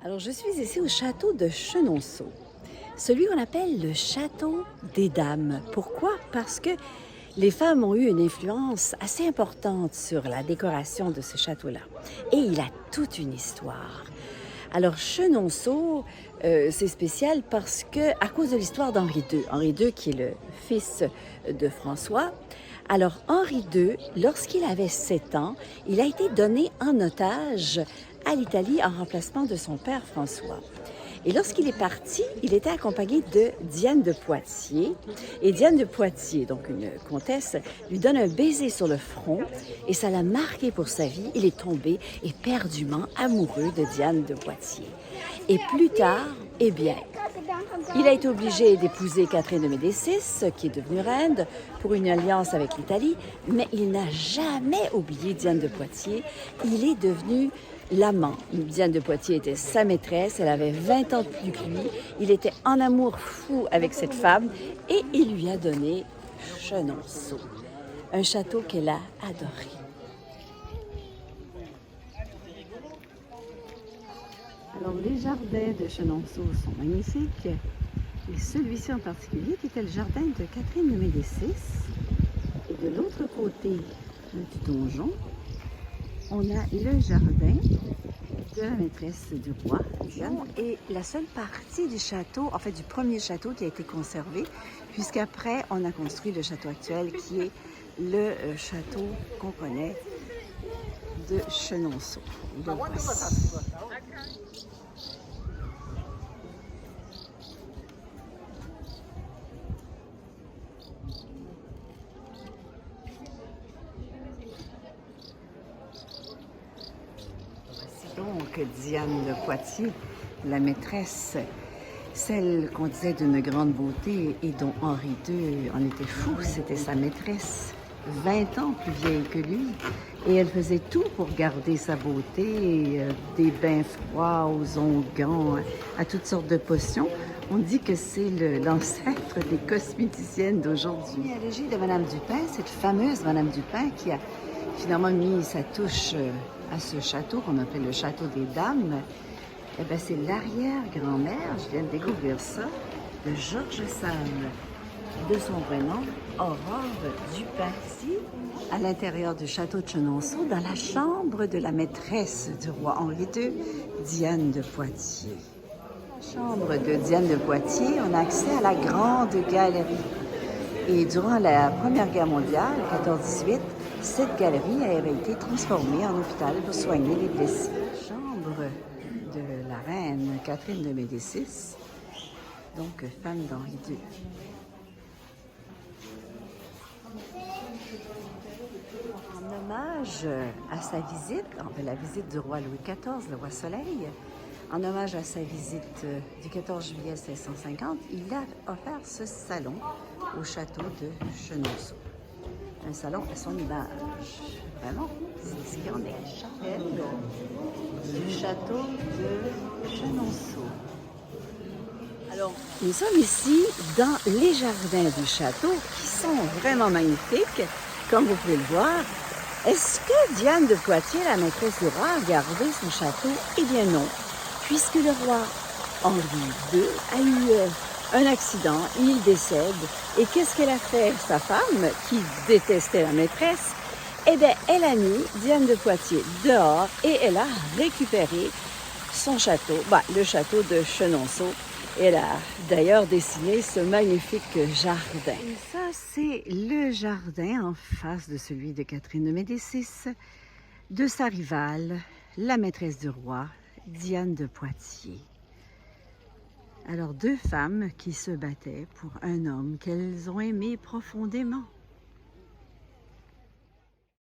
Alors, je suis ici au château de Chenonceau, celui qu'on appelle le château des dames. Pourquoi? Parce que les femmes ont eu une influence assez importante sur la décoration de ce château-là. Et il a toute une histoire. Alors, Chenonceau, c'est spécial parce que, à cause de l'histoire d'Henri II, Henri II qui est le fils de François, alors Henri II, lorsqu'il avait 7 ans, il a été donné en otage à l'Italie en remplacement de son père François. Et lorsqu'il est parti, il était accompagné de Diane de Poitiers. Et Diane de Poitiers, donc une comtesse, lui donne un baiser sur le front et ça l'a marqué pour sa vie. Il est tombé éperdument amoureux de Diane de Poitiers. Et plus tard, eh bien, il a été obligé d'épouser Catherine de Médicis, qui est devenue reine, pour une alliance avec l'Italie, mais il n'a jamais oublié Diane de Poitiers. Il est devenu l'amant. Diane de Poitiers était sa maîtresse, elle avait 20 ans de plus que lui. Il était en amour fou avec cette femme et il lui a donné Chenonceau, un château qu'elle a adoré. Alors, les jardins de Chenonceau sont magnifiques. Et celui-ci en particulier, qui était le jardin de Catherine de Médicis. Et de l'autre côté du donjon, on a le jardin de la maîtresse du roi, Diane. Et la seule partie du château, en fait du premier château qui a été conservé, puisqu'après on a construit le château actuel qui est le château qu'on connaît de Chenonceau. Le voici. Donc, Diane de Poitiers, la maîtresse, celle qu'on disait d'une grande beauté et dont Henri II en était fou, c'était sa maîtresse, 20 ans plus vieille que lui. Et elle faisait tout pour garder sa beauté, des bains froids aux onguents, à toutes sortes de potions. On dit que c'est l'ancêtre des cosméticiennes d'aujourd'hui. À l'égide de Madame Dupin, cette fameuse Madame Dupin qui a finalement mis sa touche à ce château qu'on appelle le château des dames. Eh bien, c'est l'arrière-grand-mère, je viens de découvrir ça, de George Sand, de son vrai nom, Aurore Dupin. Ici, à l'intérieur du château de Chenonceau, dans la chambre de la maîtresse du roi Henri II, Diane de Poitiers. Dans la chambre de Diane de Poitiers, on a accès à la grande galerie. Et durant la Première Guerre mondiale, 14-18, cette galerie avait été transformée en hôpital pour soigner les blessés. Chambre de la reine Catherine de Médicis, donc femme d'Henri II. En hommage à sa visite, la visite du roi Louis XIV, le roi Soleil, en hommage à sa visite du 14 juillet 1650, il a offert ce salon au château de Chenonceau. Un salon à son image. Vraiment, c'est ce qu'il y en est. Le château de Chenonceau. Alors, nous sommes ici dans les jardins du château qui sont vraiment magnifiques, comme vous pouvez le voir. Est-ce que Diane de Poitiers, la maîtresse du roi, a gardé son château? Eh bien non, puisque le roi Henri II a eu un accident, il décède. Et qu'est-ce qu'elle a fait, sa femme, qui détestait la maîtresse? Eh bien, elle a mis Diane de Poitiers dehors et elle a récupéré son château, le château de Chenonceau. Elle a d'ailleurs dessiné ce magnifique jardin. Et ça, c'est le jardin en face de celui de Catherine de Médicis, de sa rivale, la maîtresse du roi, Diane de Poitiers. Alors, deux femmes qui se battaient pour un homme qu'elles ont aimé profondément.